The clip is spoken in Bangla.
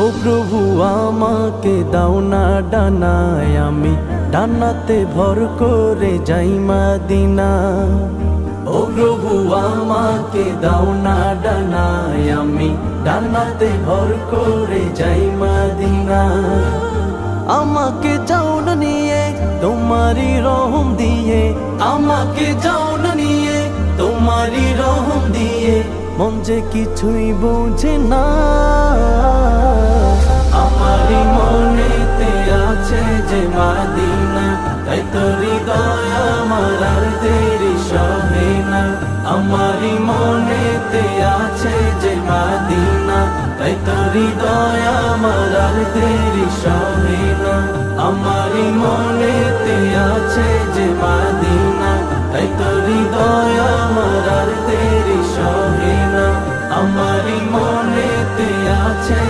ও প্রভু আমাকে দাও না ডানায়, আমি ডানাতে ভর করে যাই মদিনা। ও প্রভু আমাকে দাও না ডানায়, আমি ডানাতে ভর করে যাই মদিনা। আমাকে যাও না নিয়ে তোমারি রহম দিয়ে, আমাকে যাও না নিয়ে তোমারি রহম দিয়ে, মন যে কিছুই বোঝে না। আমারি মনেতে আছে যে মদিনা, তাই তো হৃদয় আমার আর দেরি সহে না। আমারি মনেতে আছে যে মদিনা, তাই তো হৃদয় আমার আর দেরি সহে না। আমারি মনেতে আছে যে মদিনা, তাই তো হৃদয় আমার আর দেরি সহে না। আমারি মনেতে আছে